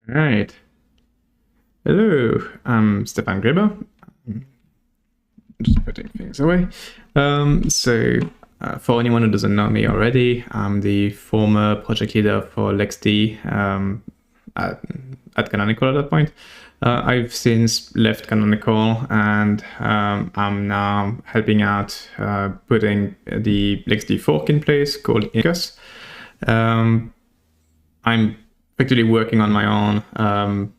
Right. Hello, I'm Stefan Greber. Just putting things away. For anyone who doesn't know me already, I'm the former project leader for LXD at Canonical at that point. I've since left Canonical and I'm now helping out putting the LXD fork in place called Incus. I'm effectively working on my own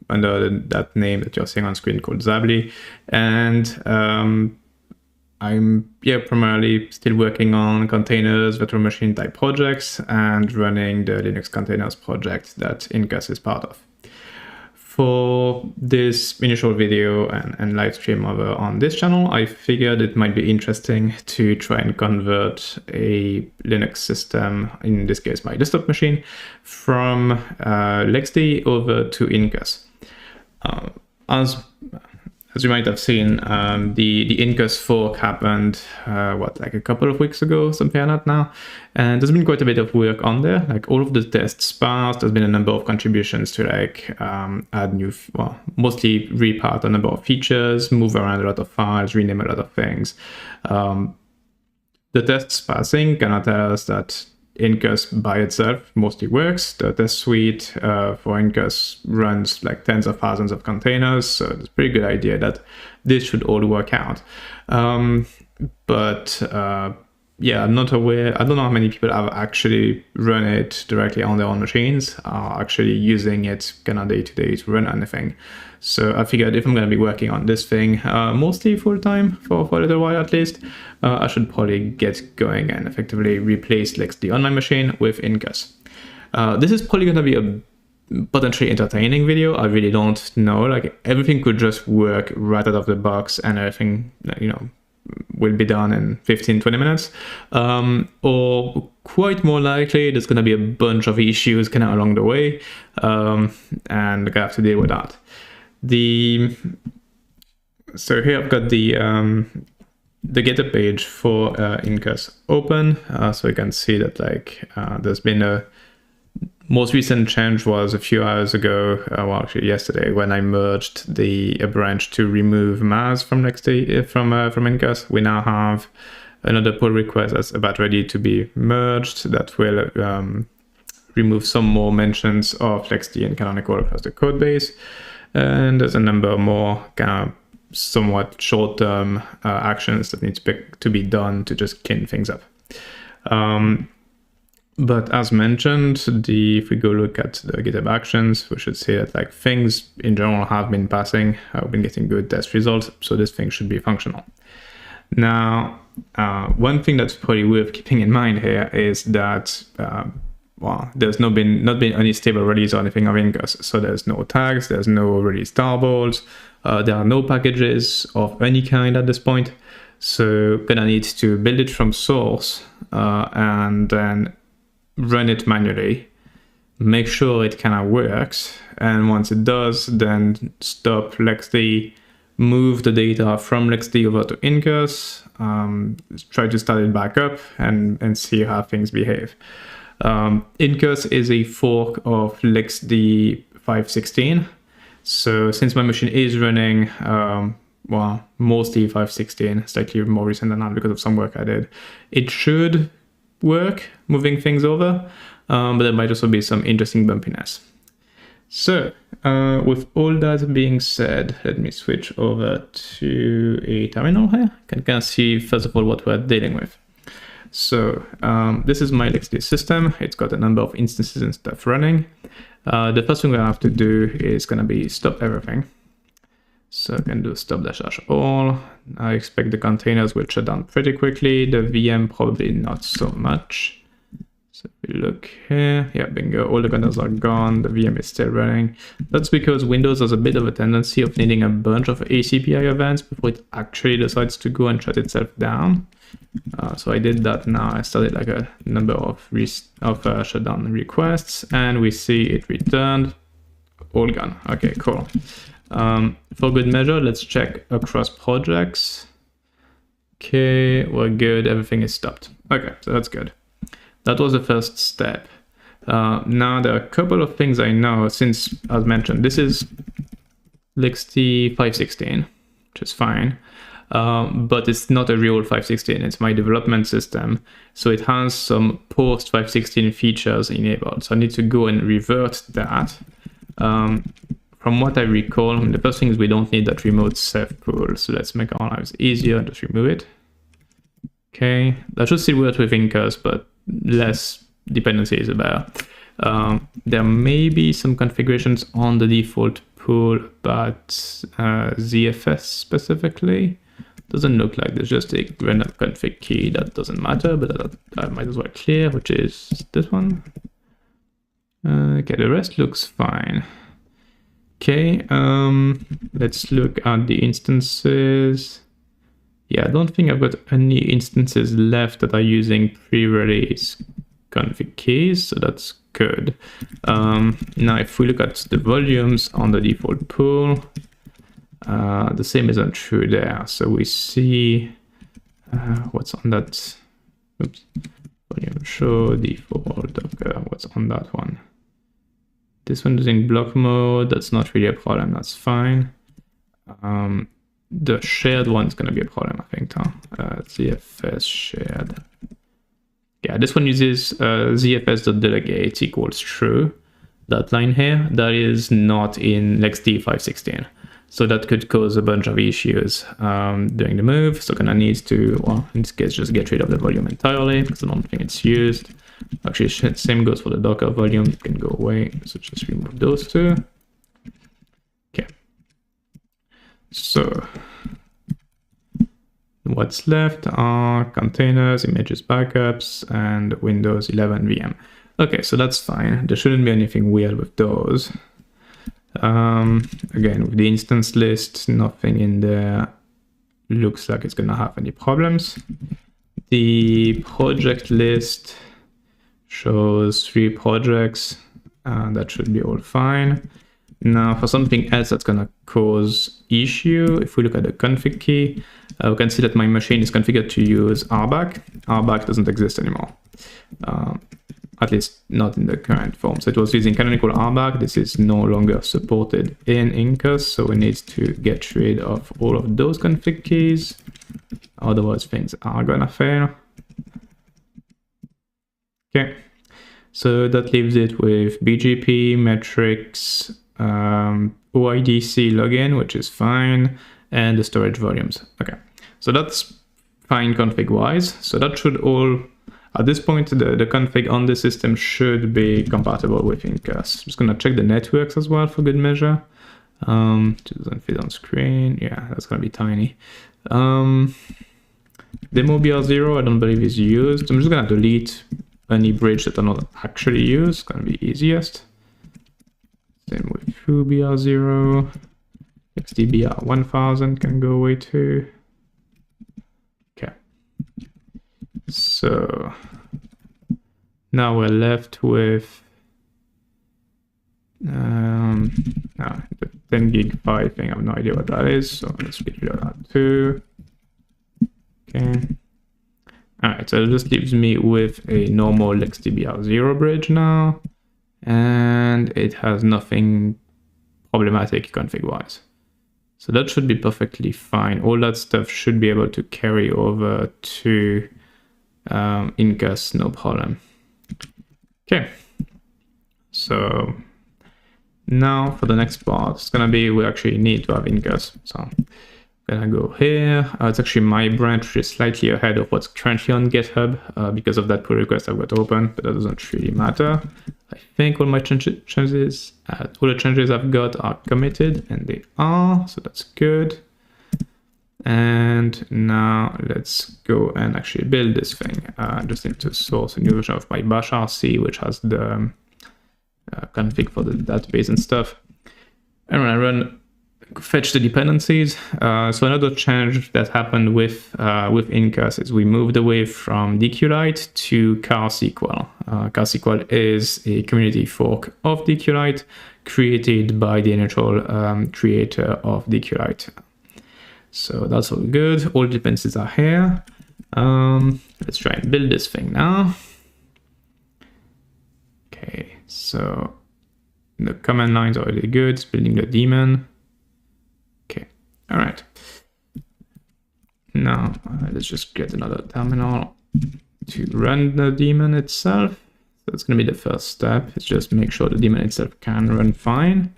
under that name that you're seeing on screen called Zably, and I'm primarily still working on containers, virtual machine type projects, and running the Linux containers project that Incus is part of. For this initial video and live stream over on this channel, I figured it might be interesting to try and convert a Linux system, in this case my desktop machine, from LXD over to Incus. As you might have seen, the Incus fork happened, like a couple of weeks ago, something like that now. And there's been quite a bit of work on there. Like all of the tests passed, there's been a number of contributions to add new, mostly repart a number of features, move around a lot of files, rename a lot of things. The tests passing cannot tell us that Incus by itself mostly works. The test suite for Incus runs like tens of thousands of containers, so it's a pretty good idea that this should all work out. I'm not aware. I don't know how many people have actually run it directly on their own machines, are actually using it kind of day to day to run anything. So I figured if I'm going to be working on this thing mostly full time for a little while at least, I should probably get going and effectively replace LXD on my machine with Incus. This is probably going to be a potentially entertaining video. I really don't know. Like everything could just work right out of the box and everything, will be done in 15-20 minutes. Or quite more likely, there's going to be a bunch of issues kind of along the way, and I'm going to have to deal with that. So here I've got the GitHub page for Incus open, so you can see that there's been a most recent change was a few hours ago, actually yesterday, when I merged a branch to remove Maz from LXD from Incus. We now have another pull request that's about ready to be merged that will remove some more mentions of LXD and Canonical across the code base. And there's a number more kind of somewhat short-term actions that need to be done to just clean things up. But as mentioned, if we go look at the GitHub actions, we should see that things in general have been passing. I've been getting good test results, so this thing should be functional. Now, one thing that's probably worth keeping in mind here is that there's not been any stable release or anything of Incus, so there's no tags, there's no release tarballs, there are no packages of any kind at this point. So gonna need to build it from source and then run it manually, make sure it kind of works, and once it does, then stop LXD, move the data from LXD over to Incus, try to start it back up and see how things behave. Incus is a fork of LXD 5.16, so since my machine is running mostly 5.16, slightly more recent than that because of some work I did, it should work moving things over, but there might also be some interesting bumpiness. So with all that being said, let me switch over to a terminal here. You can see first of all what we're dealing with. So this is my LXD system. It's got a number of instances and stuff running. The first thing I have to do is going to be stop everything. So I can do stop-all. I expect the containers will shut down pretty quickly. The VM probably not so much. So if we look here, yeah, bingo, all the containers are gone. The VM is still running. That's because Windows has a bit of a tendency of needing a bunch of ACPI events before it actually decides to go and shut itself down. So I did that now. I started a number of shutdown requests, and we see it returned, all gone. Okay, cool. For good measure, let's check across projects. Okay, we're good. Everything is stopped. Okay, so that's good. That was the first step. Now there are a couple of things I know, since, as mentioned, this is LXD 516, which is fine. But it's not a real 516, it's my development system. So it has some post 516 features enabled. So I need to go and revert that. From what I recall, the first thing is we don't need that remote save pool. So let's make our lives easier and just remove it. Okay, that should still work with Incus, but less dependencies are better. There may be some configurations on the default pool, but ZFS specifically doesn't look like there's just a random config key that doesn't matter, but I might as well clear, which is this one. Okay, the rest looks fine. Okay, let's look at the instances. Yeah, I don't think I've got any instances left that are using pre-release config keys, so that's good. Now, if we look at the volumes on the default pool, the same isn't true there. So we see what's on that. Oops. Volume show default Docker. What's on that one? This one is in block mode. That's not really a problem. That's fine. The shared one is going to be a problem, I think. ZFS shared. Yeah, this one uses ZFS.delegate equals true. That line here, that is not in LXD 516. So that could cause a bunch of issues during the move. So kind of needs to, well, in this case, just get rid of the volume entirely because I don't think it's used. Actually, same goes for the Docker volume. It can go away. So just remove those two. Okay. So what's left are containers, images backups, and Windows 11 VM. Okay, so that's fine. There shouldn't be anything weird with those. Again, with the instance list, nothing in there looks like it's going to have any problems. The project list shows 3 projects. That should be all fine. Now, for something else that's going to cause issue, if we look at the config key, we can see that my machine is configured to use RBAC. RBAC doesn't exist anymore. At least not in the current form. So it was using canonical RBAC. This is no longer supported in Incus, so we need to get rid of all of those config keys. Otherwise, things are gonna fail. Okay, so that leaves it with BGP, metrics, OIDC login, which is fine, and the storage volumes. Okay, so that's fine config-wise. So that should all. At this point, the config on the system should be compatible with Incus. I'm just going to check the networks as well for good measure. It doesn't fit on screen. Yeah, that's going to be tiny. Demo BR0, I don't believe is used. I'm just going to delete any bridge that are not actually used. It's going to be easiest. Same with foo BR0. LXD BR1000 can go away too. Okay. So now we're left with the 10 gig file thing. I have no idea what that is, so let's get rid of that too. Okay. All right, so it just leaves me with a normal LXD BR0 bridge now, and it has nothing problematic config-wise. So that should be perfectly fine. All that stuff should be able to carry over to Incus, no problem. Okay, so now for the next part, it's gonna be we actually need to have Incus. So I'm gonna go here. It's actually my branch, which is slightly ahead of what's currently on GitHub because of that pull request I've got open, but that doesn't really matter. I think all my changes, all the changes I've got are committed, and they are, so that's good. And now let's go and actually build this thing. I just need to source a new version of my bash RC, which has the config for the database and stuff. And when I run fetch the dependencies, so another change that happened with Incus is we moved away from DQLite to CarSQL. CarSQL is a community fork of DQLite created by the initial creator of DQLite. So that's all good. All dependencies are here. Let's try and build this thing now. Okay, so the command line's already good. It's building the daemon. Okay, all right. Now let's just get another terminal to run the daemon itself. So it's going to be the first step. It's just make sure the daemon itself can run fine.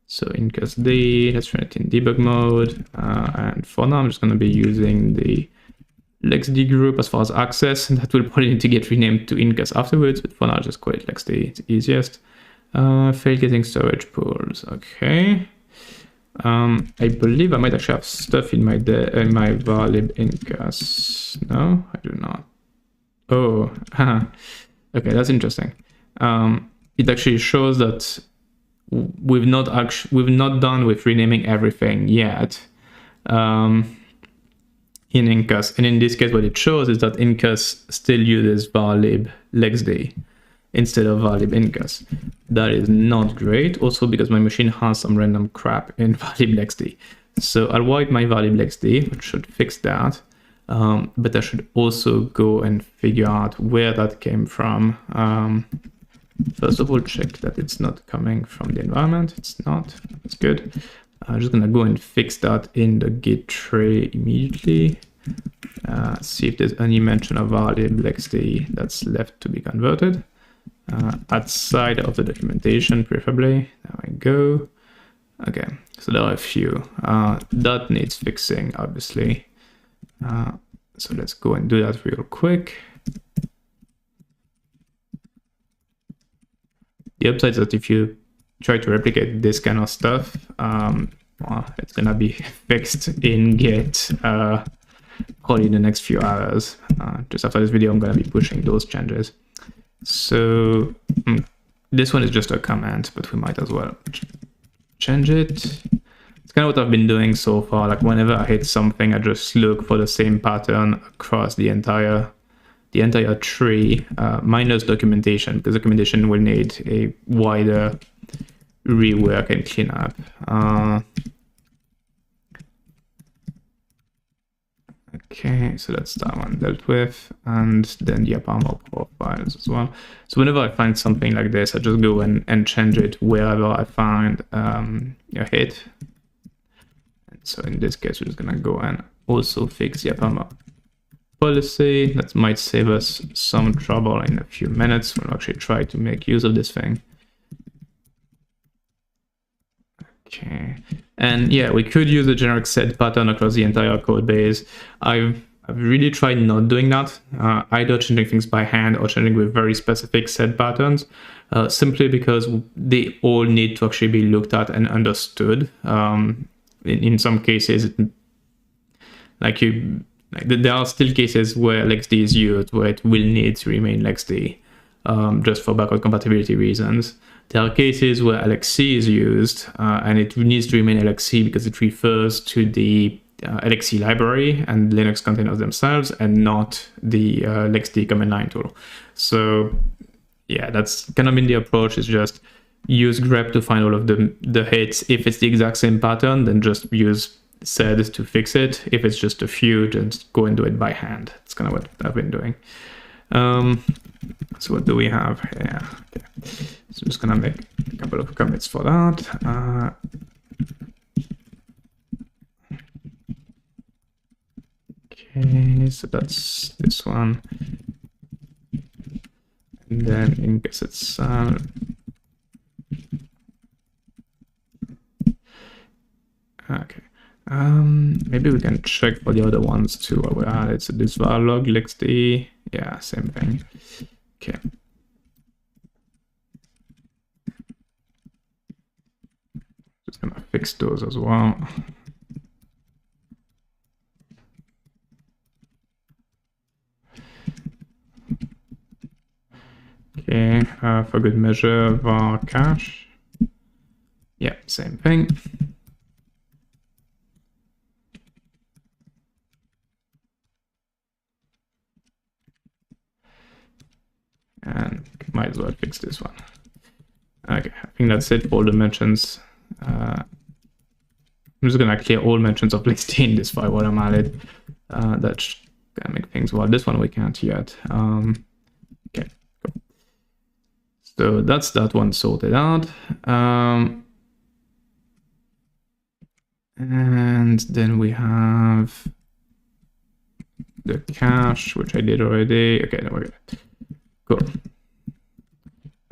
So Incus D, let's run it in debug mode. And for now, I'm just going to be using the LXD group as far as access, and that will probably need to get renamed to Incus afterwards, but for now, I'll just call it LXD, it's easiest. Fail getting storage pools, okay. I believe I might actually have stuff in my varlib Incus. No, I do not. Oh, okay, that's interesting. It actually shows that we've not done with renaming everything yet in Incus, and in this case what it shows is that Incus still uses varlib LXD instead of varlib Incus. That is not great, also because my machine has some random crap in varlib LXD. So I'll wipe my varlib LXD, which should fix that, but I should also go and figure out where that came from. First of all, check that it's not coming from the environment. It's not. That's good. I'm just gonna go and fix that in the git tray immediately. See if there's any mention of varlib LXD that's left to be converted. Outside of the documentation, preferably. There we go. Okay, so there are a few. That needs fixing, obviously. So let's go and do that real quick. The upside is that if you try to replicate this kind of stuff, well, it's gonna be fixed in Git probably in the next few hours. Just after this video, I'm gonna be pushing those changes. So this one is just a comment, but we might as well change it. It's kind of what I've been doing so far. Like whenever I hit something, I just look for the same pattern across the entire tree, minus documentation, because documentation will need a wider rework and cleanup. Okay, so that's that one dealt with, and then the AppArmor profiles as well. So whenever I find something like this, I just go and change it wherever I find a hit. And so in this case, we're just gonna go and also fix the AppArmor policy. That might save us some trouble in a few minutes. We'll actually try to make use of this thing. Okay, and yeah, we could use a generic set pattern across the entire code base. I've really tried not doing that, either changing things by hand or changing with very specific set patterns, simply because they all need to actually be looked at and understood. In some cases, there are still cases where LXD is used where it will need to remain LXD, just for backward compatibility reasons. There are cases where LXC is used and it needs to remain LXC because it refers to the LXC library and Linux containers themselves and not the LXD command line tool. So yeah, that's kind of been the approach, is just use grep to find all of the hits. If it's the exact same pattern, then just use sed to fix it. If it's just a few, just go and do it by hand. That's kind of what I've been doing. So what do we have here? Okay. So I'm just gonna make a couple of commits for that. Okay, so that's this one. And then Incus itself. Okay. Maybe we can check for the other ones too while we're at it. So this varlog, LXD, yeah, same thing. Okay. Just gonna fix those as well. Okay, for good measure, var cache. Yeah, same thing. And might as well fix this one. Okay, I think that's it for all the mentions. I'm just gonna clear all mentions of LXD in this file while I'm at it. That's gonna make things well. This one we can't yet. Okay, cool. So that's that one sorted out. And then we have the cache, which I did already. Okay, then we're good. Cool.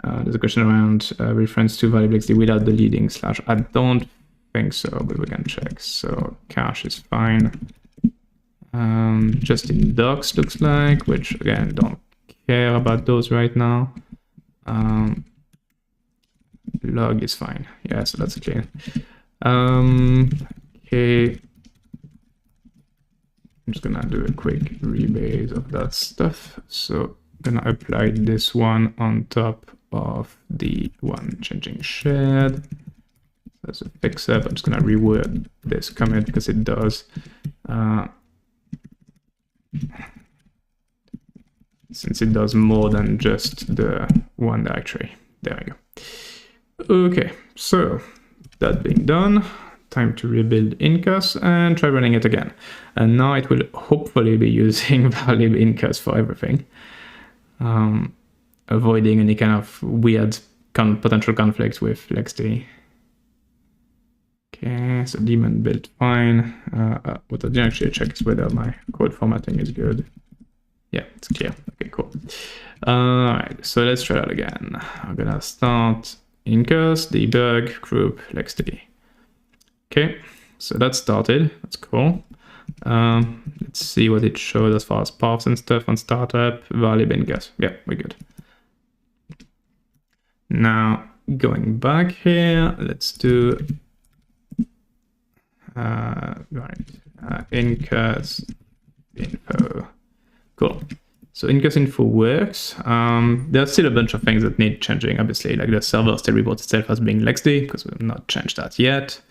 There's a question around reference to variable XD without the leading slash. I don't think so, but we can check. So cache is fine. Just in docs looks like, which again, don't care about those right now. Log is fine. Yeah, so that's clear. Okay. I'm just gonna do a quick rebase of that stuff. So I'm gonna apply this one on top of the one changing shared. That's a fix up. I'm just gonna reword this commit because it does. Since it does more than just the one directory. There we go. Okay, so that being done, time to rebuild Incus and try running it again. And now it will hopefully be using valid Incus for everything, avoiding any kind of weird potential conflicts with LXD. Okay, so daemon built fine. What I didn't actually check is whether my code formatting is good. Yeah, it's clear. Okay, cool. All right, so let's try that again. I'm gonna start Incus, debug, group, LXD. Okay, so that's started. That's cool. Let's see what it shows as far as paths and stuff on startup. Valid Incus. Yeah, we're good. Now going back here, let's do Incus info. Cool. So Incus info works. There's still a bunch of things that need changing, obviously, like the server still reports itself as being LXD because we've not changed that yet.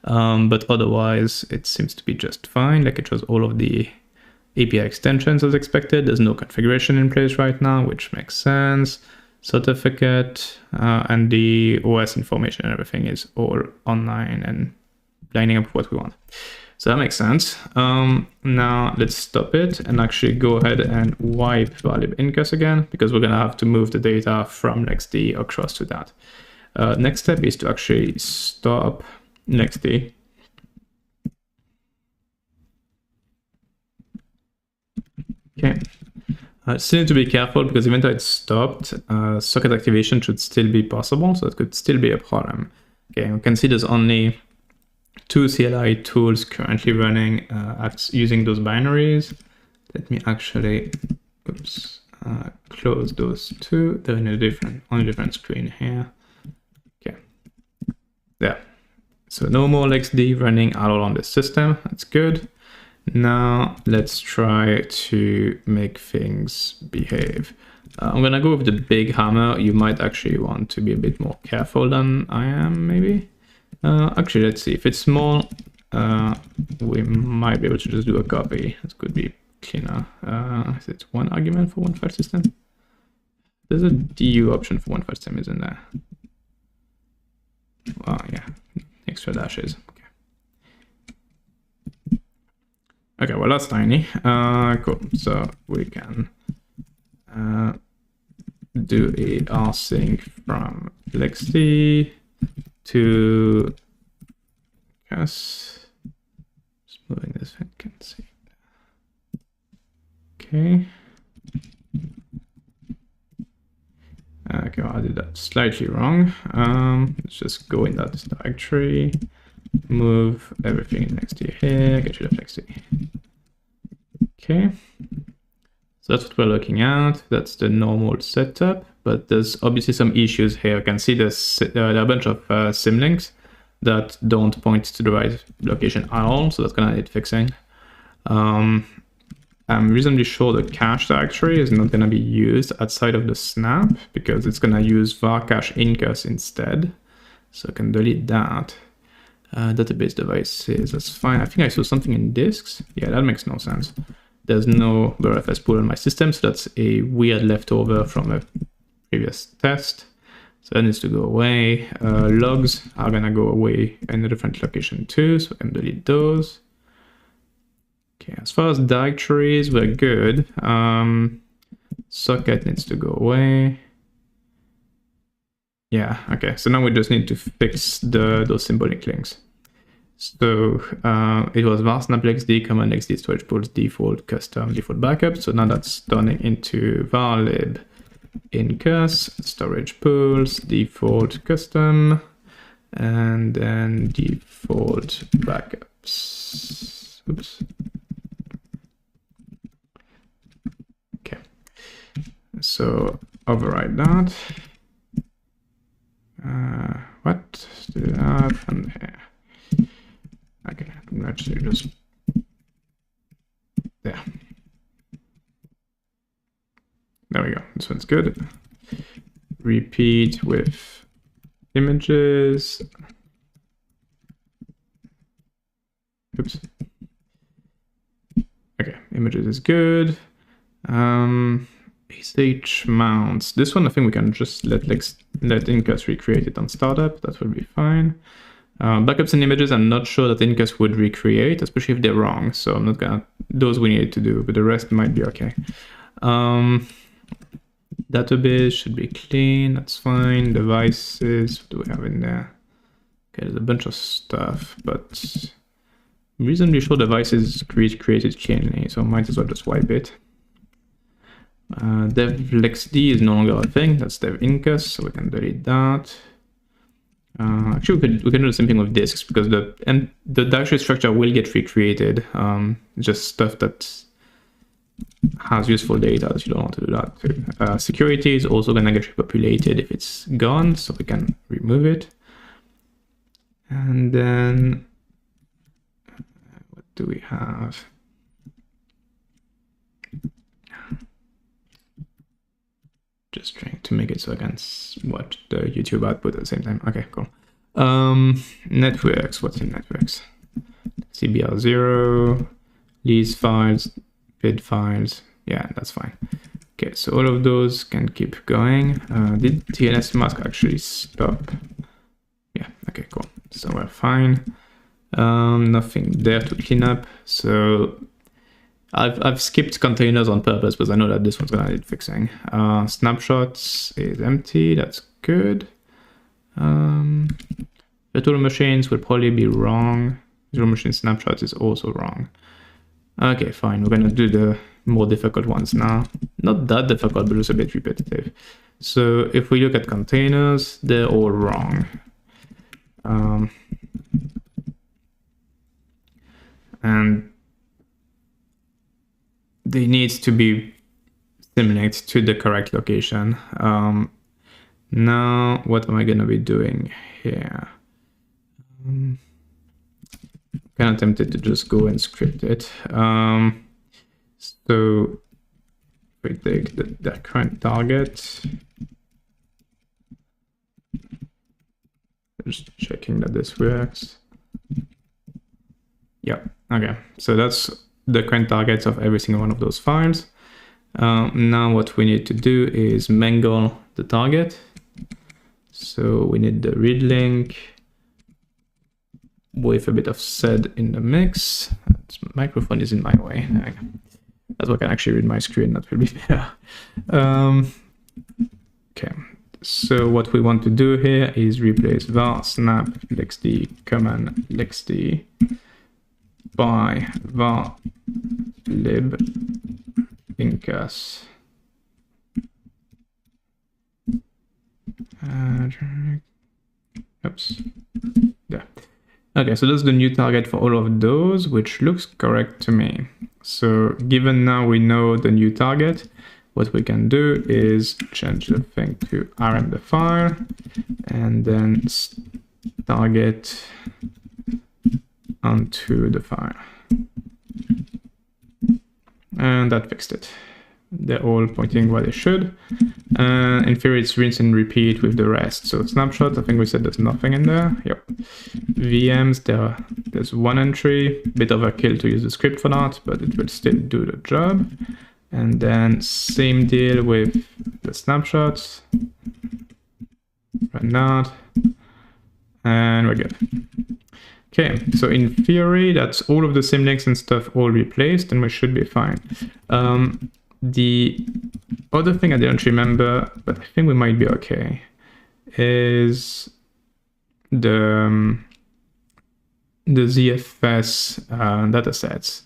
But otherwise, it seems to be just fine. Like it shows all of the API extensions as expected. There's no configuration in place right now, which makes sense. Certificate and the OS information and everything is all online and lining up what we want. So that makes sense. Now let's stop it and actually go ahead and wipe valid Incus again, because we're gonna have to move the data from LXD across to that. Next step is to actually stop LXD. Okay. Still need to be careful because even though it's stopped, socket activation should still be possible, so it could still be a problem. Okay, we can see there's only 2 CLI tools currently running using those binaries. Let me actually, close those 2. They're in on a different screen here. Okay, there. So no more LXD running at all on this system. That's good. Now let's try to make things behave. I'm gonna go with the big hammer. You might actually want to be a bit more careful than I am, maybe. Actually, let's see. If it's small, we might be able to just do a copy. That could be cleaner. Is it 1 argument for one file system? There's a DU option for one file system, isn't there? Oh, yeah. Extra dashes. Okay, well, that's tiny. Cool. So we can do a rsync from LXD to Incus. Just moving this, I can see. Okay. Okay, well, I did that slightly wrong. Let's just go in that directory, move everything in LXD here, get rid of LXD. Okay. So that's what we're looking at. That's the normal setup, but there's obviously some issues here. You can see there are a bunch of symlinks that don't point to the right location at all, so that's gonna need fixing. I'm reasonably sure the cache directory is not gonna be used outside of the snap because it's gonna use var cache incus instead. So I can delete that. Database devices, that's fine. I think I saw something in disks. Yeah, that makes no sense. There's no BRFS pool on my system, so that's a weird leftover from a previous test. So that needs to go away. Logs are gonna go away in a different location too, so I can delete those. Okay, as far as directories, we're good. Socket needs to go away. Yeah, okay. So now we just need to fix those symbolic links. So it was var snap LXD, command LXD storage pools, default, custom, default backup. So now that's turning into var lib incus, storage pools, default, custom, and then default backups. Oops. Okay. So override that. What? Do that and here. Okay, I'm actually just there. There we go. This one's good. Repeat with images. Oops. Okay, images is good. SH mounts. This one I think we can just let Incus recreate it on startup. That will be fine. Backups and images, I'm not sure that Incus would recreate, especially if they're wrong. So I'm not gonna, those we need to do, but the rest might be okay. Database should be clean, that's fine. Devices, what do we have in there? Okay, there's a bunch of stuff, but I'm reasonably sure devices created cleanly, so I might as well just wipe it. Dev LXD is no longer a thing, that's dev Incus, so we can delete that. Actually, we can do the same thing with disks, because the directory structure will get recreated. Just stuff that has useful data that you don't want to do that to. Security is also gonna get repopulated if it's gone, so we can remove it. And then what do we have? Just trying to make it so I can watch the YouTube output at the same time. Okay, cool. Networks, what's in networks? CBR0, lease files, bid files. Yeah, that's fine. Okay, so all of those can keep going. Did TLS mask actually stop? Yeah, okay, cool. So we're fine. Nothing there to clean up. So I've skipped containers on purpose because I know that this one's gonna need fixing. Snapshots is empty, that's good. Virtual machines will probably be wrong. Virtual machine snapshots is also wrong. Okay, fine, we're gonna do the more difficult ones now. Not that difficult, but just a bit repetitive. So if we look at containers, they're all wrong. And they need to be symlinked to the correct location. Now, what am I going to be doing here? I'm kind of tempted to just go and script it. So we take the current target. Just checking that this works. Yeah, okay. So that's the current targets of every single one of those files. Now what we need to do is mangle the target. So we need the read link with a bit of sed in the mix. This microphone is in my way. That's why I can actually read my screen, that will be better. Okay, so what we want to do here is replace var snap LXD command LXD by var lib incus. Oops. Yeah. Okay, so that's the new target for all of those, which looks correct to me. So given now we know the new target, what we can do is change the thing to rm the file and then target onto the file. And that fixed it. They're all pointing where they should. In theory, it's rinse and repeat with the rest. So snapshot, I think we said there's nothing in there. Yep. VMs, there's one entry. Bit overkill to use the script for that, but it will still do the job. And then same deal with the snapshots. Run that. And we're good. Okay, so in theory, that's all of the symlinks and stuff all replaced, and we should be fine. The other thing I didn't remember, but I think we might be okay, is the ZFS datasets.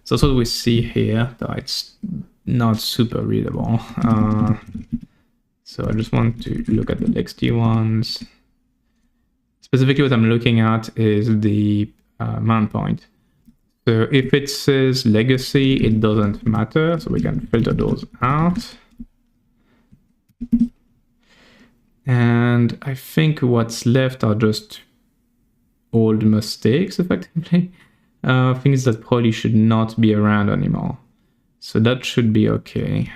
So that's what we see here, that it's not super readable. So I just want to look at the LXD ones. Specifically, what I'm looking at is the mount point. So if it says legacy, it doesn't matter. So we can filter those out. And I think what's left are just old mistakes, effectively. Things that probably should not be around anymore. So that should be okay.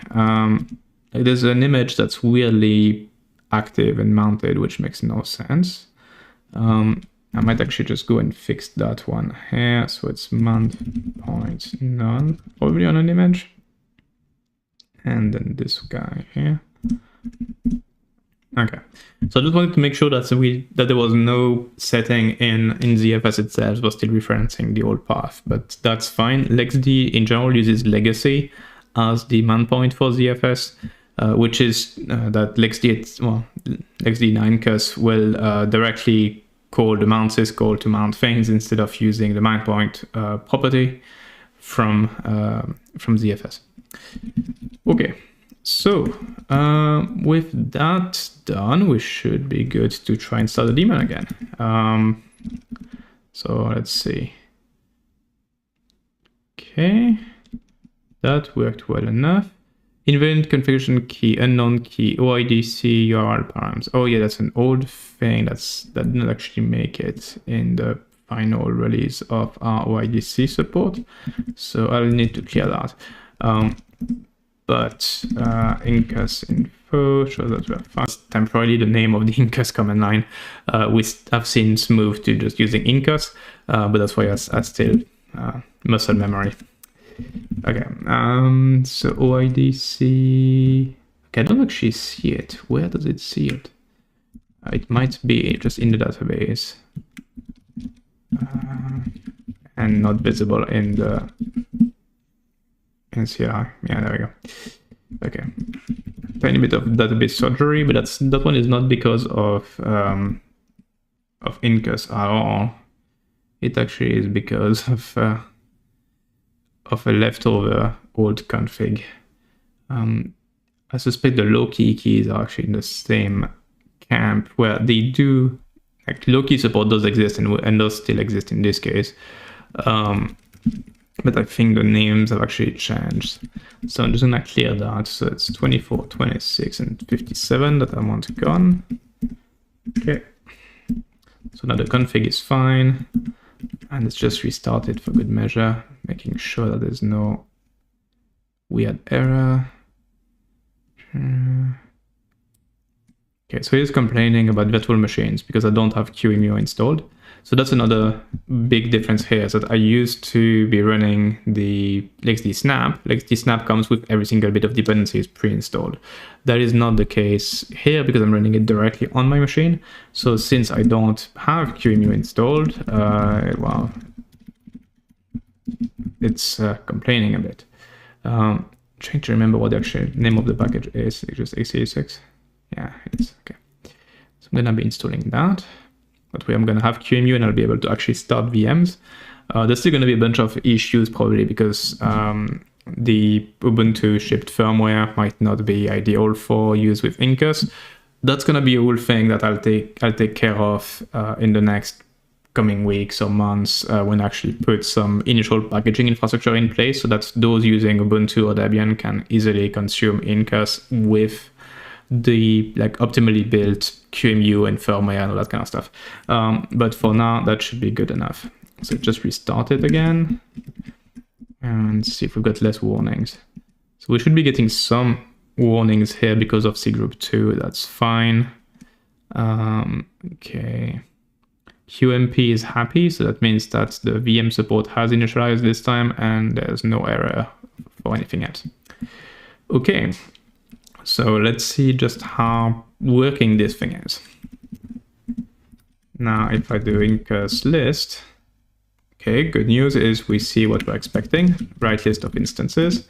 There's an image that's weirdly active and mounted, which makes no sense. I might actually just go and fix that one here. So it's mount point none, probably on an image. And then this guy here. Okay, so I just wanted to make sure that there was no setting in ZFS itself was still referencing the old path, but that's fine. LXD in general uses legacy as the mount point for ZFS, which is that LXD Incus will directly call the mount syscall to mount things instead of using the mount point property from ZFS. Okay. So with that done, we should be good to try and start the daemon again. So let's see. Okay, that worked well enough. Invariant configuration key, unknown key, OIDC, URL params. Oh yeah, that's an old thing that didn't actually make it in the final release of our OIDC support. So I'll need to clear that. But Incus info shows that we're fine. Temporarily the name of the Incus command line. We have since moved to just using Incus, but that's why I still muscle memory. Okay, so OIDC. Okay, I don't actually see it. Where does it see it? It might be just in the database and not visible in the NCI. Yeah, there we go. Okay, tiny bit of database surgery, but that one is not because of Incus at all. It actually is because of a leftover old config. I suspect the low-key keys are actually in the same camp, where they do, like, low-key support does exist and does still exist in this case. But I think the names have actually changed. So I'm just gonna clear that. So it's 24, 26, and 57 that I want gone. Okay. So now the config is fine. And let's just restart it for good measure, making sure that there's no weird error. Okay, so he's complaining about virtual machines because I don't have QEMU installed. So that's another big difference here, is that I used to be running the LXD snap. LXD snap comes with every single bit of dependencies pre-installed. That is not the case here because I'm running it directly on my machine. So since I don't have QEMU installed, well, it's complaining a bit. Trying to remember what the actual name of the package is. It's just x86. Yeah, it is. Okay. So I'm gonna be installing that. That way I'm going to have QEMU and I'll be able to actually start VMs. There's still going to be a bunch of issues probably because the Ubuntu shipped firmware might not be ideal for use with Incus. That's going to be a whole thing that I'll take care of in the next coming weeks or months when I actually put some initial packaging infrastructure in place so that those using Ubuntu or Debian can easily consume Incus with the optimally built QEMU and firmware and all that kind of stuff. But for now, that should be good enough. So just restart it again and see if we've got less warnings. So we should be getting some warnings here because of cgroup 2. That's fine. Okay. QMP is happy, so that means that the VM support has initialized this time and there's no error for anything else. Okay. So let's see just how working this thing is. Now, if I do Incus list, okay, good news is we see what we're expecting, right list of instances.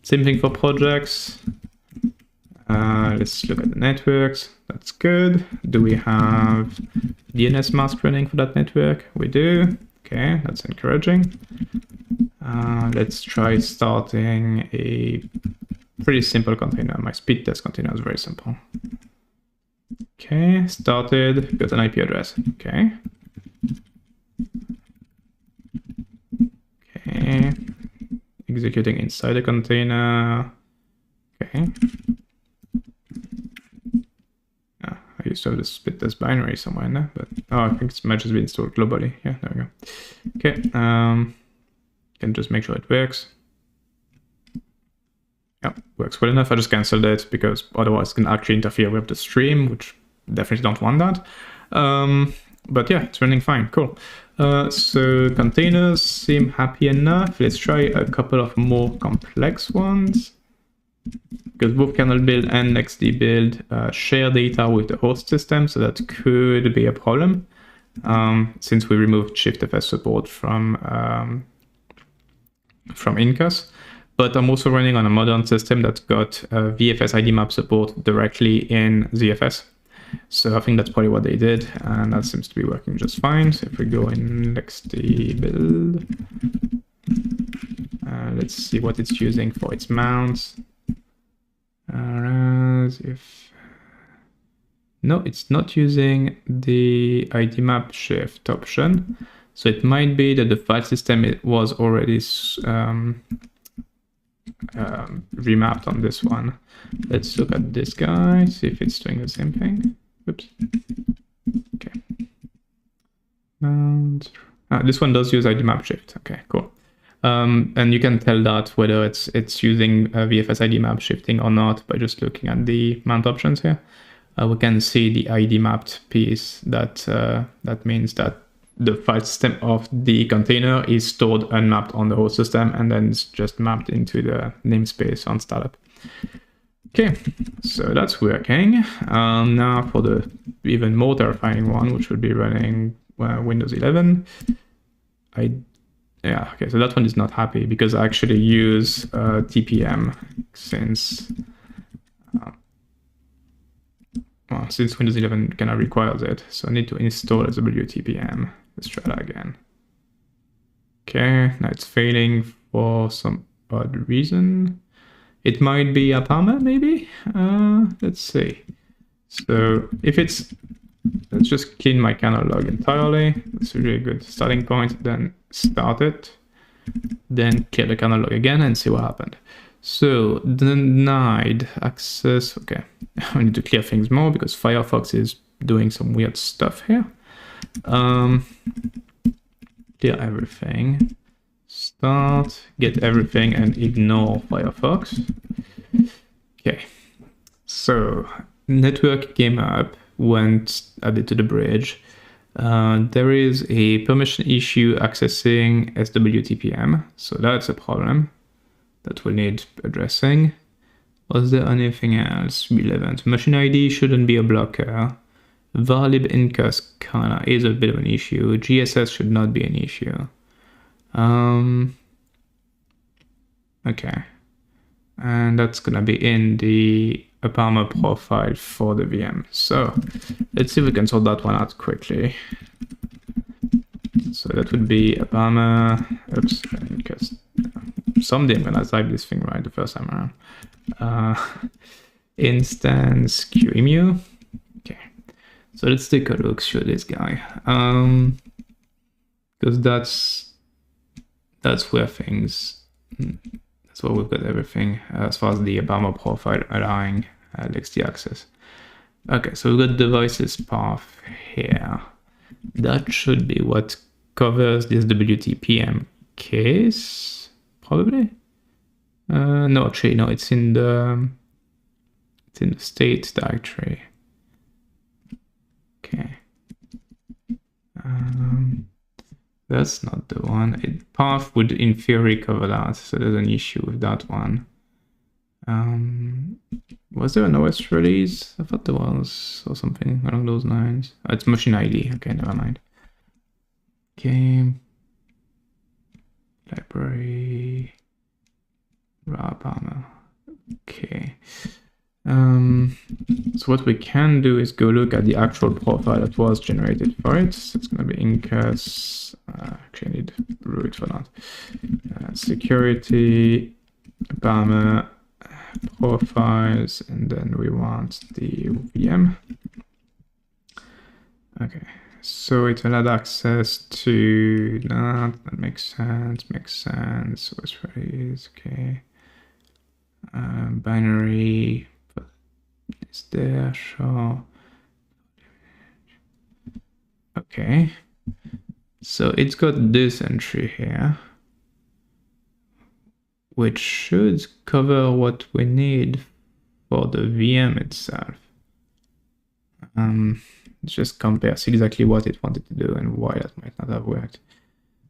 Same thing for projects. Let's look at the networks. That's good. Do we have DNS mask running for that network? We do. Okay, that's encouraging. Let's try starting a pretty simple container. My speed test container is very simple. Okay, started, got an IP address. Okay. Okay. Executing inside the container. Okay. I used to have the split test binary somewhere in there, but I think it might just be installed globally. Yeah, there we go. Okay. Can just make sure it works. Yeah, works well enough. I just canceled it because otherwise it can actually interfere with the stream, which definitely don't want that. But yeah, it's running fine. Cool. So containers seem happy enough. Let's try a couple of more complex ones, because both kernel build and LXD build share data with the host system, so that could be a problem since we removed shiftfs support from Incus. But I'm also running on a modern system that's got VFS ID map support directly in ZFS. So I think that's probably what they did, and that seems to be working just fine. So if we go in LXD build, let's see what it's using for its mounts. No, it's not using the ID map shift option. So it might be that the file system was already remapped on this one. Let's look at this guy, see if it's doing the same thing. Oops. Okay. And this one does use ID map shift. Okay, cool. And you can tell that whether it's using VFS ID map shifting or not by just looking at the mount options here. We can see the ID mapped piece. That means that the file system of the container is stored unmapped on the host system, and then it's just mapped into the namespace on startup. Okay, so that's working. Now for the even more terrifying one, which would be running Windows 11. Yeah, okay, so that one is not happy because I actually use TPM since Windows 11 kind of requires it. So I need to install a WTPM. Let's try that again. Okay, now it's failing for some odd reason. It might be a Parma, maybe? Let's see. So if it's, let's just clean my kernel log entirely. That's a really good starting point. Then start it. Then clear the kernel log again and see what happened. So denied access. Okay, I need to clear things more because Firefox is doing some weird stuff here. Clear everything. Start, get everything, and ignore Firefox. Okay, so network came up, went added to the bridge. There is a permission issue accessing SWTPM, so that's a problem that will need addressing. Was there anything else relevant? Machine ID shouldn't be a blocker. Varlib Incus kinda is a bit of an issue. GSS should not be an issue. Okay, and that's gonna be in the Apama profile for the VM. So let's see if we can sort that one out quickly. So that would be Apama. Oops, because someday I'm gonna type this thing right the first time around. Instance QEMU. Okay, so let's take a look through this guy. Because that's where things. That's where we've got everything as far as the Obama profile allowing LXD access. Okay, so we've got devices path here. That should be what covers this WTPM case, probably. No, actually, no, it's in the state directory. Okay. That's not the one. Path would in theory cover that, so there's an issue with that one. Was there an OS release? I thought there was, or something along those lines. Oh, it's machine ID. Okay, never mind. Okay. Library. Raw Palmer. Okay. So what we can do is go look at the actual profile that was generated for it. So it's going to be Incus. Actually, I need root for that. Security, Obama, profiles, and then we want the VM. Okay, so it will add access to that. That makes sense. Makes sense. What's phrase? Okay. Binary. Is there? Sure. Okay. So it's got this entry here, which should cover what we need for the VM itself. Let's just compare, see exactly what it wanted to do and why that might not have worked.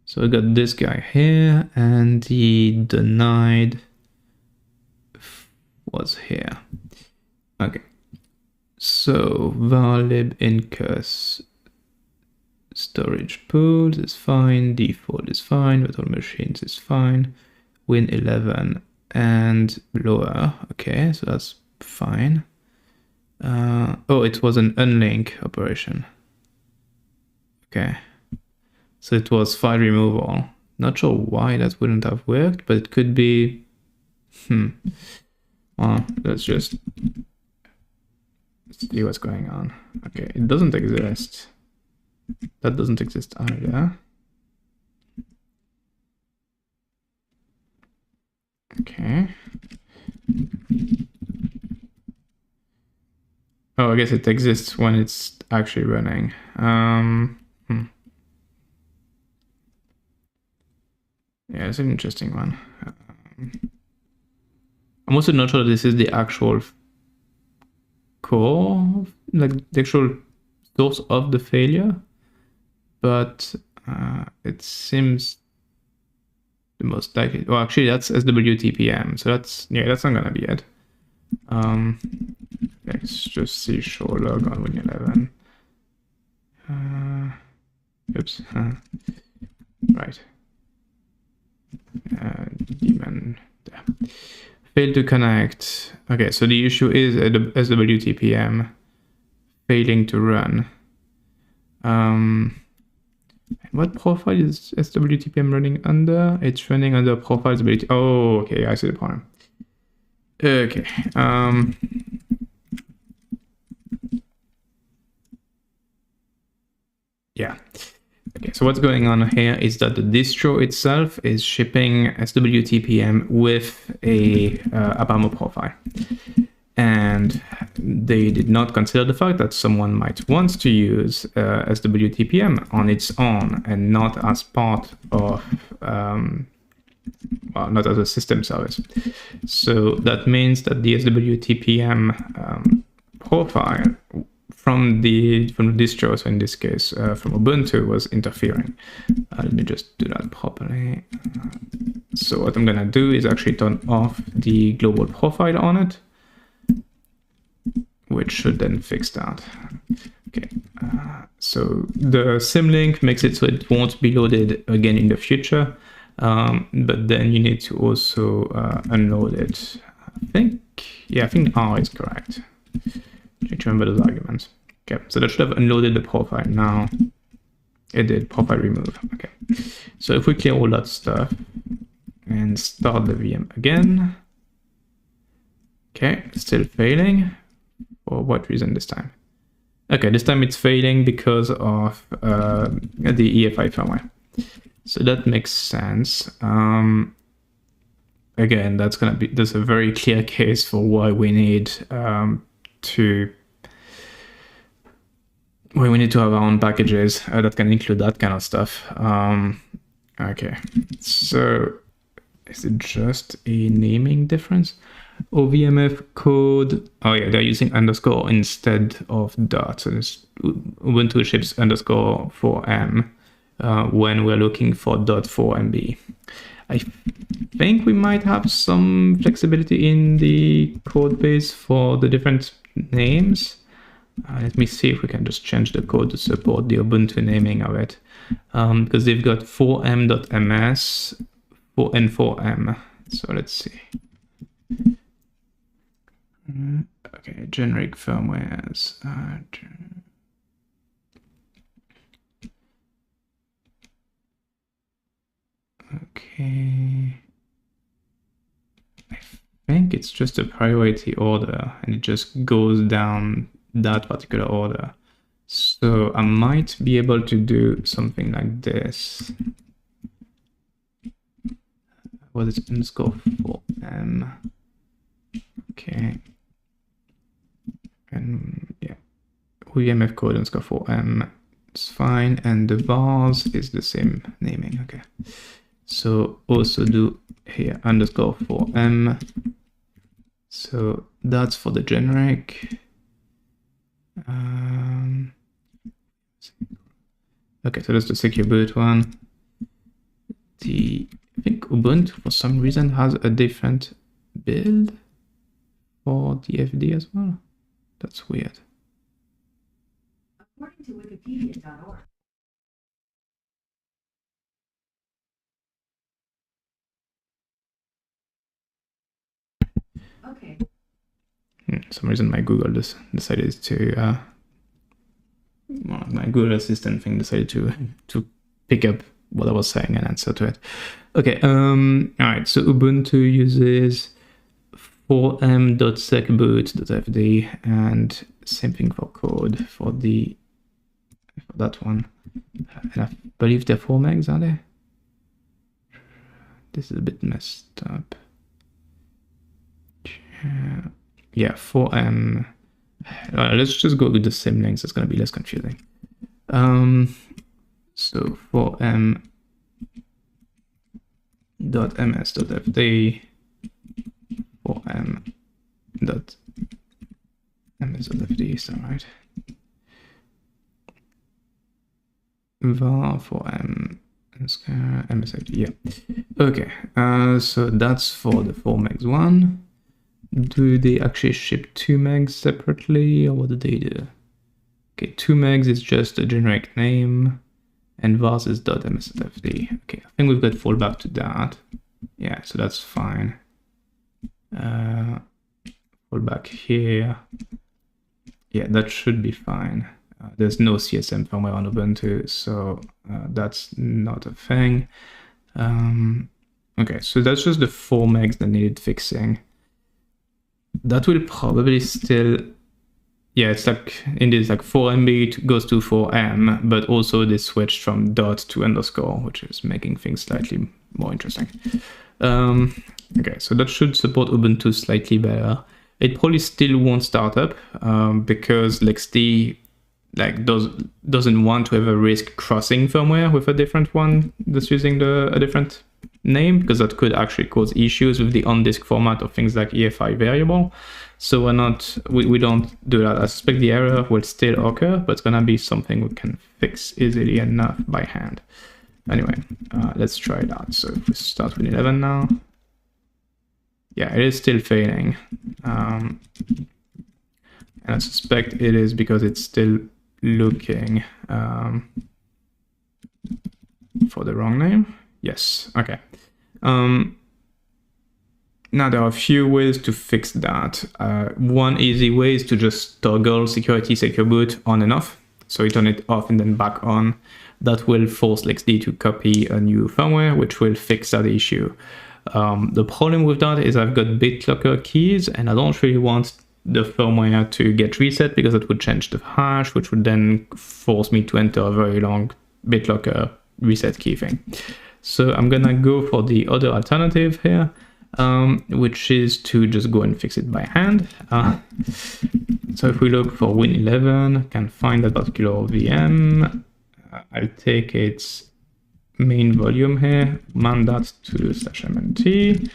So we got this guy here, and the denied was here. Okay. So varlib incus storage pools is fine, default is fine, virtual machines is fine, win11 and lower. Okay, so that's fine. Oh, it was an unlink operation. Okay, so it was file removal. Not sure why that wouldn't have worked, but it could be. Well, let's just see what's going on. Okay, it doesn't exist. That doesn't exist either. Okay. Oh, I guess it exists when it's actually running. Yeah, it's an interesting one. I'm also not sure this is the actual core, like the actual source of the failure, but it seems the most likely. Well, actually, that's SWTPM, so that's not gonna be it. Let's just see show log on win11. Oops. Right. Daemon. There. Failed to connect. Okay, so the issue is SWTPM failing to run. What profile is SWTPM running under? It's running under profiles ability. Oh, okay, I see the problem. Okay. Yeah. Okay, so what's going on here is that the distro itself is shipping SWTPM with a Abamo profile. And they did not consider the fact that someone might want to use SWTPM on its own and not as part of, well, not as a system service. So that means that the SWTPM profile from the distro, so in this case from Ubuntu, was interfering. Let me just do that properly. So what I'm gonna do is actually turn off the global profile on it, which should then fix that. Okay, so the symlink makes it so it won't be loaded again in the future, but then you need to also unload it. I think R is correct. Need to remember those arguments. Okay, so that should have unloaded the profile. Now it did profile remove. Okay, so if we clear all that stuff and start the VM again. Okay, still failing. For what reason this time? Okay, this time it's failing because of the EFI firmware. So that makes sense. Again, there's a very clear case for why we need to have our own packages that can include that kind of stuff. Okay, so is it just a naming difference? OVMF code, oh yeah, they're using underscore instead of dot. So this Ubuntu ships underscore 4M when we're looking for .4MB. I think we might have some flexibility in the code base for the different names. Let me see if we can just change the code to support the Ubuntu naming of it, because they've got 4m.ms and 4m. So let's see. Okay, generic firmwares. Okay. I think it's just a priority order and it just goes down that particular order. So I might be able to do something like this. What is underscore for M? Okay. And yeah, VMF code underscore for M. It's fine. And the vars is the same naming. Okay. So also do here underscore for M. So that's for the generic. Okay, so that's the secure boot one. I think Ubuntu for some reason has a different build for the FD as well. That's weird. According to wikipedia.org. Okay. For some reason my Google decided to my Google Assistant thing decided to pick up what I was saying and answer to it. Okay, all right, so Ubuntu uses 4m.secboot.fd and same thing for code for that one. And I believe they're 4 megs, are they? This is a bit messed up. Yeah, 4m. Let's just go with the same links. It's going to be less confusing. So 4m.ms.fd, 4m.ms.fd, is that right? var 4m ms.fd, yeah. Okay, so that's for the 4 megs one. Do they actually ship 2 megs separately, or what do they do? Okay, 2 megs is just a generic name, and vars is .ms.fd. Okay, I think we've got fallback to that. Yeah, so that's fine. Fallback here. Yeah, that should be fine. There's no CSM firmware on Ubuntu, so that's not a thing. Okay, so that's just the 4 megs that needed fixing. That will probably still, yeah, it's like, indeed, it's like 4 MB goes to 4M, but also they switched from dot to underscore, which is making things slightly more interesting. Okay, so that should support Ubuntu slightly better. It probably still won't start up because LXD doesn't want to ever risk crossing firmware with a different one that's using a different name, because that could actually cause issues with the on-disk format of things like EFI variable. So we don't do that. I suspect the error will still occur, but it's gonna be something we can fix easily enough by hand. Anyway, let's try it out. So if we start with 11 now, yeah, it is still failing. And I suspect it is because it's still looking for the wrong name. Yes, okay. Now there are a few ways to fix that. One easy way is to just toggle security secure boot on and off. So you turn it off and then back on. That will force LXD to copy a new firmware, which will fix that issue. The problem with that is I've got BitLocker keys and I don't really want the firmware to get reset because it would change the hash, which would then force me to enter a very long BitLocker reset key thing. So I'm gonna go for the other alternative here, which is to just go and fix it by hand. So if we look for Win11, can find that particular VM. I'll take its main volume here, man that to /mnt.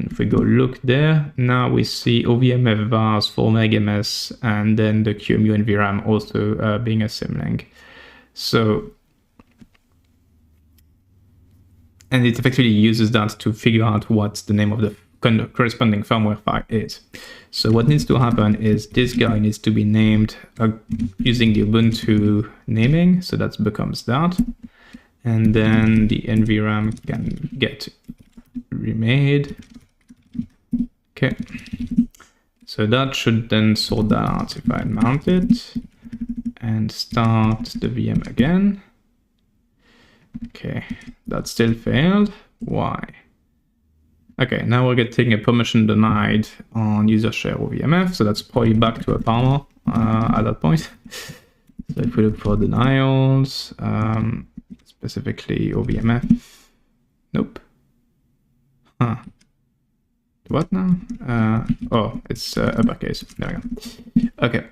If we go look there, now we see OVMF vars 4 meg/ms and then the QEMU and VRAM also being a symlink. So, and it effectively uses that to figure out what the name of the corresponding firmware file is. So what needs to happen is this guy needs to be named using the Ubuntu naming. So that becomes that. And then the NVRAM can get remade. Okay. So that should then sort that out. If I mount it and start the VM again. Okay, that still failed. Why? Okay, now we're getting a permission denied on user share OVMF, so that's probably back to a Palmer at that point. So if we look for denials, specifically OVMF, nope. Huh. What now? Oh, it's uppercase. There we go. Okay,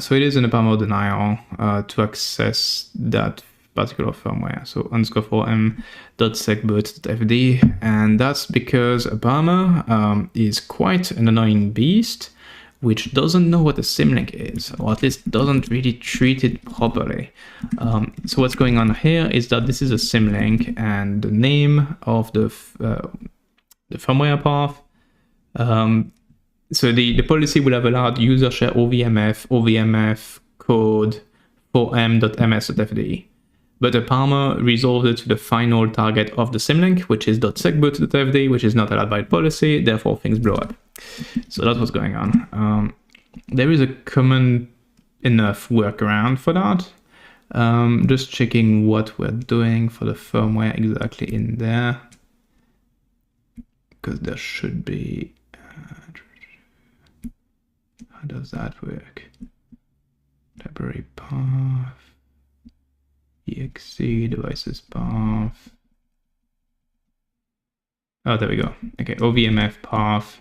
so it is an Palmer denial to access that particular firmware. So _4m.secboot.fd, and that's because Palmer is quite an annoying beast, which doesn't know what a symlink is, or at least doesn't really treat it properly. So what's going on here is that this is a symlink, and the name of the firmware path. So the policy will have allowed user share OVMF code 4m.ms.fd. But the Palmer resolved it to the final target of the symlink, which is .secboot.fd, which is not allowed by policy, therefore things blow up. So that's what's going on. There is a common enough workaround for that. Just checking what we're doing for the firmware exactly in there, because there should be... how does that work? Library path. exe devices path. Oh, there we go. Okay, OVMF path,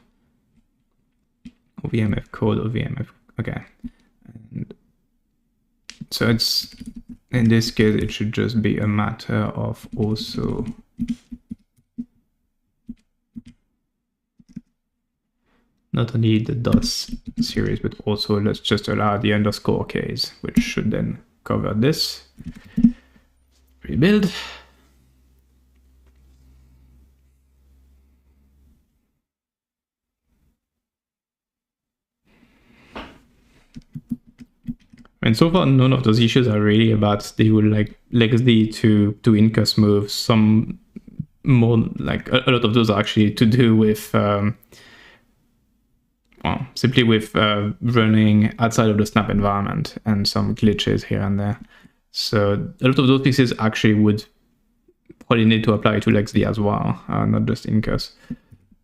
OVMF code, OVMF. Okay, and so it's, in this case, it should just be a matter of also not only the DOS series, but also let's just allow the underscore case, which should then cover this. Rebuild. And so far, none of those issues are really about the like LXD to Incus move. Some more, like a lot of those are actually to do with well, simply with running outside of the snap environment and some glitches here and there. So a lot of those pieces actually would probably need to apply to LXD as well, not just Incus.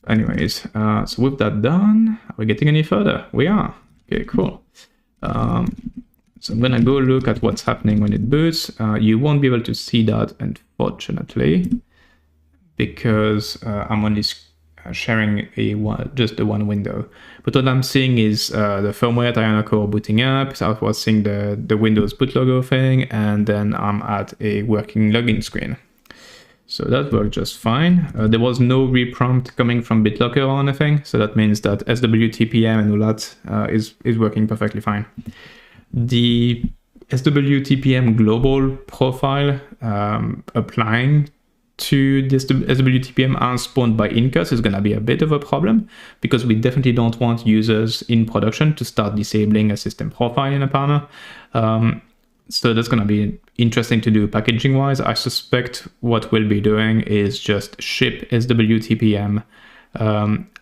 Anyways, so with that done, are we getting any further? We are. Okay, cool. So I'm gonna go look at what's happening when it boots. You won't be able to see that, unfortunately, because I'm only sharing just the one window. But what I'm seeing is the firmware Diana core booting up. So I was seeing the Windows boot logo thing, and then I'm at a working login screen. So that worked just fine. There was no reprompt coming from BitLocker or anything, so that means that SWTPM and all that is working perfectly fine. The SWTPM global profile applying to this SWTPM as spawned by Incus is going to be a bit of a problem, because we definitely don't want users in production to start disabling a system profile in a Palmer. So that's going to be interesting to do packaging wise. I suspect what we'll be doing is just ship SWTPM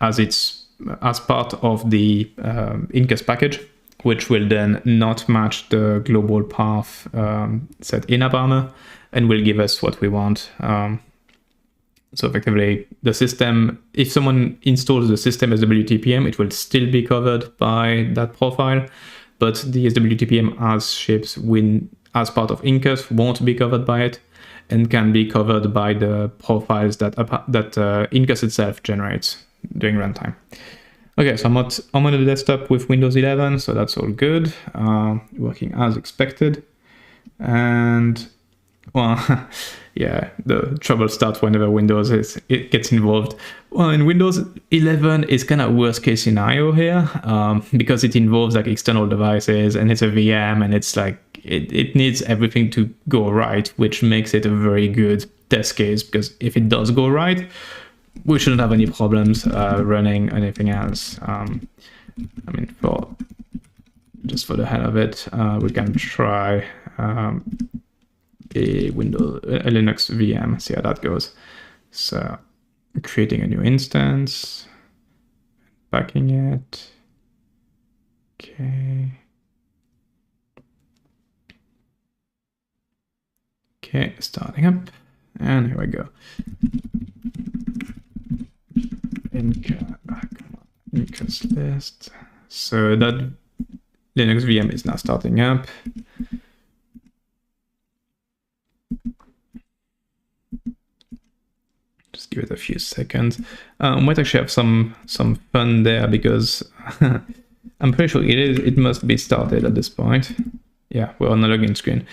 as part of the Incus package, which will then not match the global path set in a Palmer, and will give us what we want. So effectively, the system, if someone installs the system SWTPM, it will still be covered by that profile, but the SWTPM as ships as part of Incus won't be covered by it, and can be covered by the profiles that Incus itself generates during runtime. Okay, so I'm on the desktop with Windows 11, so that's all good, working as expected. And well, yeah, the trouble starts whenever Windows gets involved. Well, in Windows 11 is kind of worst case scenario here, because it involves like external devices, and it's a VM, and it's like it needs everything to go right, which makes it a very good test case, because if it does go right, we shouldn't have any problems running anything else. I mean, just for the hell of it, we can try a Linux VM, see how that goes. So creating a new instance, backing it. Okay. Okay, starting up, and here we go. Incus list. So that Linux VM is now starting up. Just give it a few seconds. Might actually have some fun there because I'm pretty sure it must be started at this point. Yeah, we're on the login screen.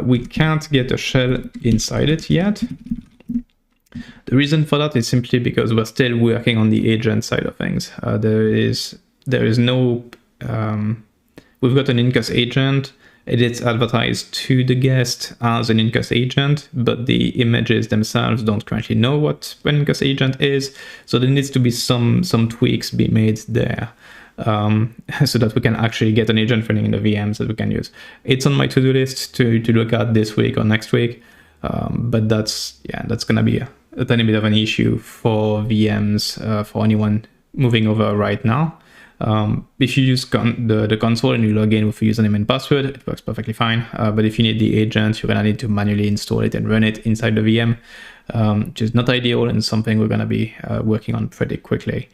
We can't get a shell inside it yet. The reason for that is simply because we're still working on the agent side of things. There is no, we've got an Incus agent. It is advertised to the guest as an Incus agent, but the images themselves don't currently know what an Incus agent is. So there needs to be some tweaks be made there. So that we can actually get an agent running in the VMs that we can use. It's on my to-do list to look at this week or next week, but that's gonna be a tiny bit of an issue for VMs for anyone moving over right now. If you use the console and you log in with a username and password, it works perfectly fine. But if you need the agent, you're gonna need to manually install it and run it inside the VM, which is not ideal and something we're gonna be working on pretty quickly.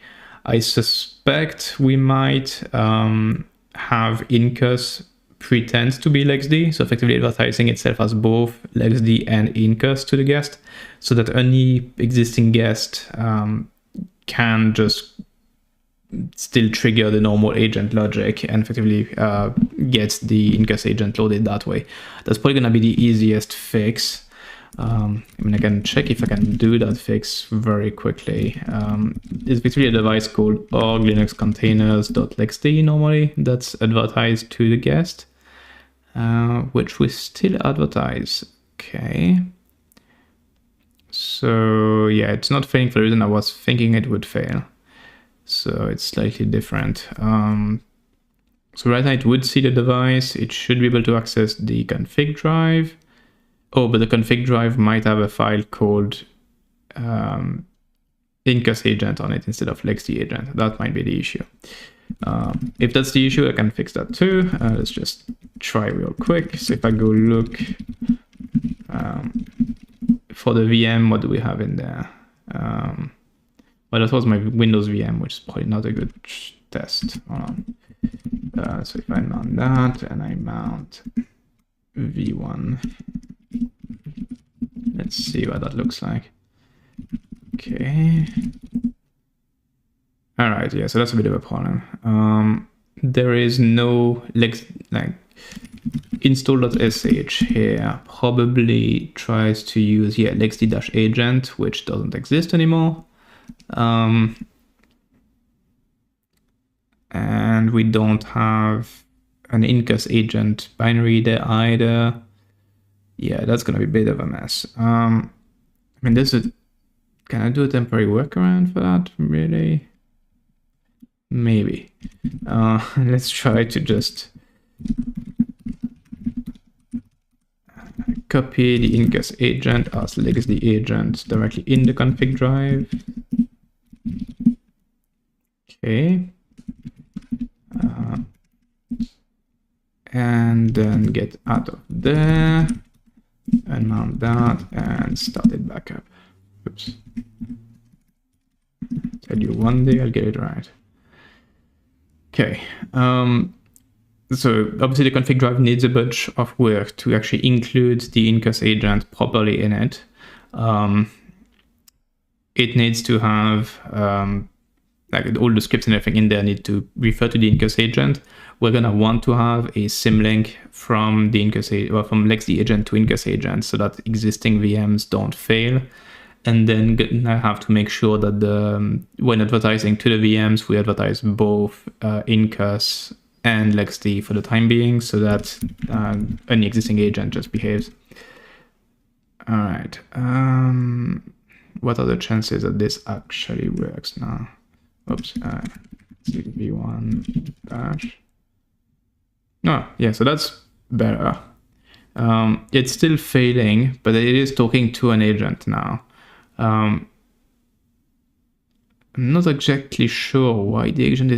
I suspect we might have Incus pretend to be LXD, so effectively advertising itself as both LXD and Incus to the guest, so that any existing guest can just still trigger the normal agent logic and effectively get the Incus agent loaded that way. That's probably going to be the easiest fix. I mean, I can check if I can do that fix very quickly. It's basically a device called org linux containers.lxd normally that's advertised to the guest, which we still advertise. Okay. So yeah, it's not failing for the reason I was thinking it would fail. So it's slightly different. So right now it would see the device. It should be able to access the config drive. Oh, but the config drive might have a file called Incus agent on it instead of LXD agent. That might be the issue. If that's the issue, I can fix that too. Let's just try real quick. So if I go look for the VM, what do we have in there? Well, that was my Windows VM, which is probably not a good test. Hold on. So if I mount that and I mount V1, let's see what that looks like. Okay. All right, yeah, so that's a bit of a problem. There is no install.sh here. Probably tries to use LXD-agent, which doesn't exist anymore. And we don't have an Incus agent binary there either. Yeah, that's gonna be a bit of a mess. I mean, can I do a temporary workaround for that? Really? Maybe. Let's try to just copy the Incus agent as LXD agent directly in the config drive. Okay. And then get out of there and mount that and start it back up. Oops. Tell you one day I'll get it right. Okay. So obviously the config drive needs a bunch of work to actually include the Incus agent properly in it. It needs to have all the scripts and everything in there need to refer to the Incus agent. We're gonna want to have a symlink from the Incus or from LXD agent to Incus agent so that existing VMs don't fail. And then I have to make sure that when advertising to the VMs, we advertise both Incus and LXD for the time being, so that any existing agent just behaves. All right. What are the chances that this actually works now? Oops. V1 dash. Oh, yeah, so that's better. It's still failing, but it is talking to an agent now. I'm not exactly sure why the agent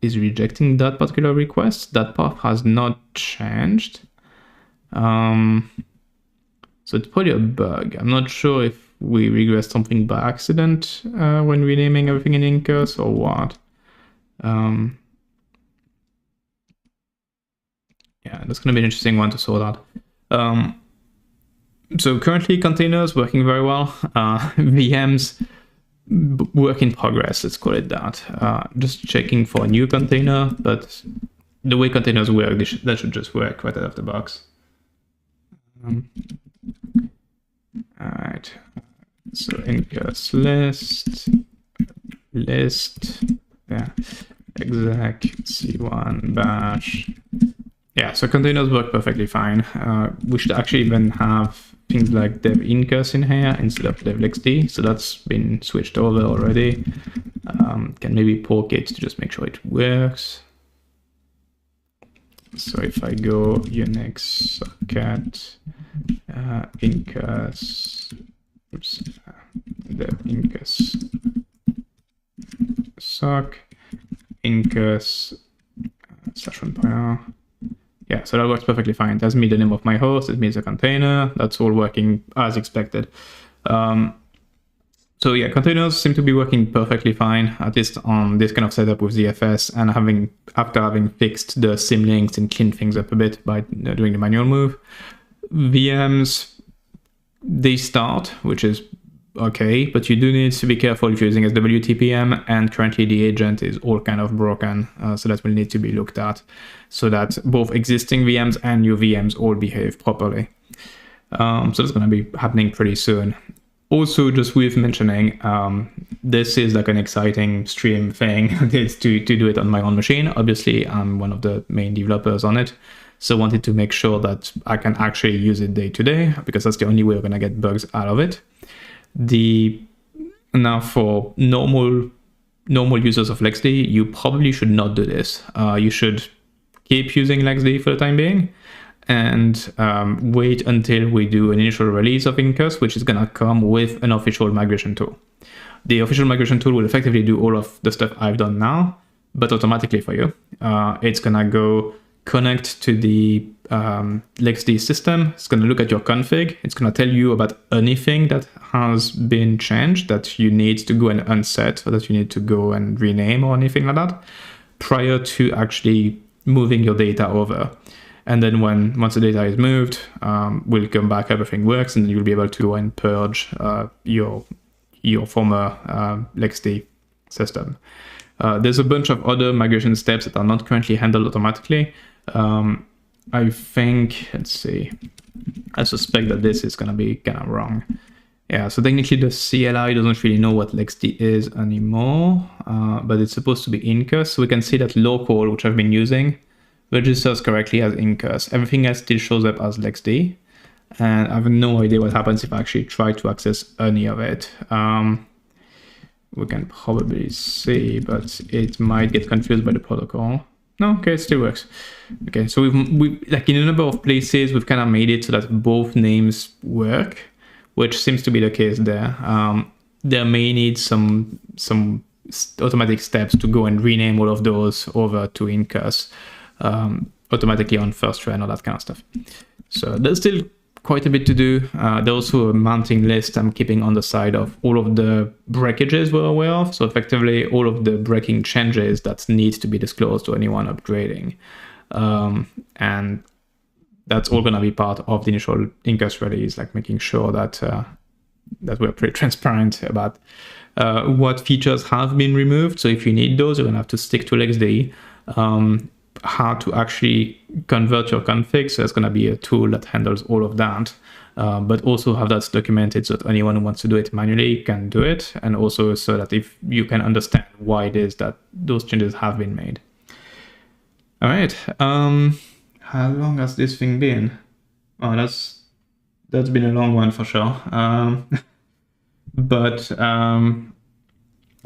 is rejecting that particular request. That path has not changed. So it's probably a bug. I'm not sure if we regressed something by accident when renaming everything in Incus or what. Yeah, that's going to be an interesting one to sort out. So currently containers working very well. VMs work in progress, let's call it that. Just checking for a new container, but the way containers work, that should just work right out of the box. All right, so Incus list, yeah, exec c1 bash. Yeah, so containers work perfectly fine. We should actually even have things like dev Incus in here instead of dev LXD. So that's been switched over already. Can maybe poke it to just make sure it works. So if I go Unix socket, Incus, oops, dev Incus sock, Incus /1.0. Yeah, so that works perfectly fine. It tells me the name of my host, it means a container. That's all working as expected. So yeah, containers seem to be working perfectly fine, at least on this kind of setup with ZFS, and after having fixed the symlinks and cleaned things up a bit by doing the manual move. VMs, they start, which is okay, but you do need to be careful if you're using SWTPM, and currently the agent is all kind of broken, so that will need to be looked at so that both existing VMs and new VMs all behave properly. So that's going to be happening pretty soon. Also, just worth mentioning, this is like an exciting stream thing to do it on my own machine. Obviously, I'm one of the main developers on it, so wanted to make sure that I can actually use it day to day, because that's the only way we're going to get bugs out of it. Now for normal users of LXD, you probably should not do this. You should keep using LXD for the time being, and wait until we do an initial release of Incus, which is gonna come with an official migration tool. The official migration tool will effectively do all of the stuff I've done now, but automatically for you. It's gonna go connect to the LXD system. It's going to look at your config. It's going to tell you about anything that has been changed that you need to go and unset, or that you need to go and rename or anything like that prior to actually moving your data over. And then once the data is moved, we'll come back, everything works, and you'll be able to go and purge your former LXD system. There's a bunch of other migration steps that are not currently handled automatically. I think, let's see, I suspect that this is going to be kind of wrong. Yeah, so technically the CLI doesn't really know what LXD is anymore, but it's supposed to be Incus. So we can see that local, which I've been using, registers correctly as Incus. Everything else still shows up as LXD, and I have no idea what happens if I actually try to access any of it. We can probably see, but it might get confused by the protocol. No, okay, it still works. Okay, so we've like in a number of places, we've kind of made it so that both names work, which seems to be the case there. There may need some automatic steps to go and rename all of those over to Incus automatically on first try and all that kind of stuff. So there's still quite a bit to do. There's also a mounting list I'm keeping on the side of all of the breakages we're aware of. So effectively all of the breaking changes that need to be disclosed to anyone upgrading. And that's all going to be part of the initial Incus release, like making sure that that we're pretty transparent about what features have been removed. So if you need those, you're going to have to stick to LXD. How to actually convert your config. So there's going to be a tool that handles all of that, but also have that documented so that anyone who wants to do it manually can do it. And also so that if you can understand why it is that those changes have been made. All right. How long has this thing been? Oh, that's been a long one for sure.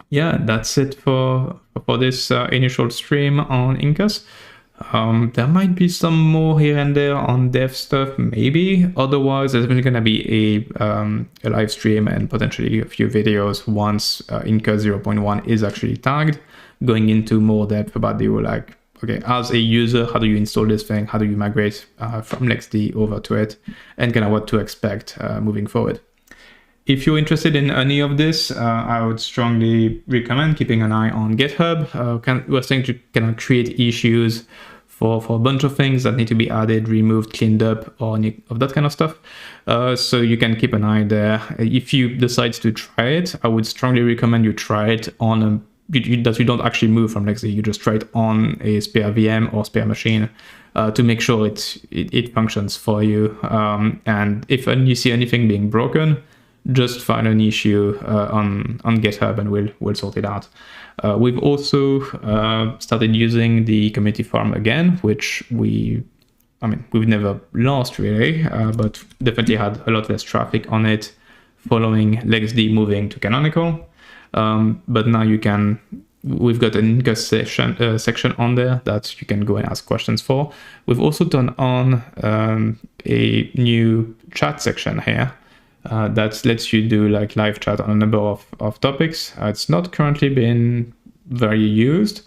Yeah, that's it for this initial stream on Incus. There might be some more here and there on dev stuff, maybe. Otherwise, there's going to be a live stream and potentially a few videos once Incus 0.1 is actually tagged. going into more depth about the whole, like, okay, as a user, how do you install this thing? How do you migrate from LXD over to it? And kind of what to expect moving forward. If you're interested in any of this, I would strongly recommend keeping an eye on GitHub. We're starting to kind of create issues for a bunch of things that need to be added, removed, cleaned up, or any of that kind of stuff. So you can keep an eye there. If you decide to try it, I would strongly recommend you try it on that you don't actually move from LXD. You just try it on a spare VM or spare machine to make sure it functions for you. And if you see anything being broken, just find an issue on GitHub and we'll sort it out. We've also started using the community forum again, which we've never lost really, but definitely had a lot less traffic on it following LXD moving to Canonical. But now we've got an Incus section on there that you can go and ask questions for. We've also turned on a new chat section here that lets you do like live chat on a number of topics. It's not currently been very used.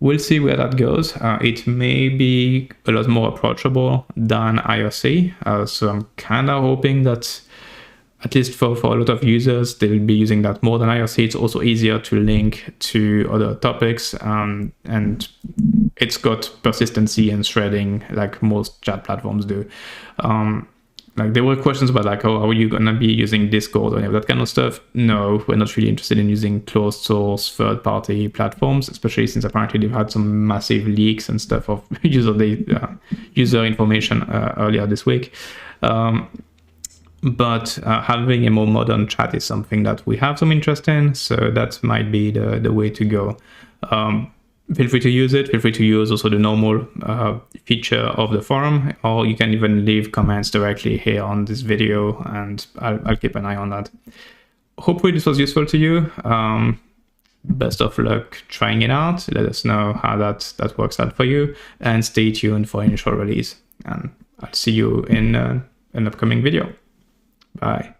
We'll see where that goes. It may be a lot more approachable than IRC. So I'm kind of hoping that at least for a lot of users, they'll be using that more than IRC. It's also easier to link to other topics, and it's got persistency and threading like most chat platforms do. Like there were questions about like, oh, are you gonna be using Discord or any of that kind of stuff? No, we're not really interested in using closed source third-party platforms, especially since apparently they've had some massive leaks and stuff of user information earlier this week. But having a more modern chat is something that we have some interest in, so that might be the way to go. Feel free to use it. Feel free to use also the normal feature of the forum, or you can even leave comments directly here on this video, and I'll keep an eye on that. Hopefully this was useful to you. Best of luck trying it out. Let us know how that works out for you, and stay tuned for initial release. And I'll see you in an upcoming video. Bye.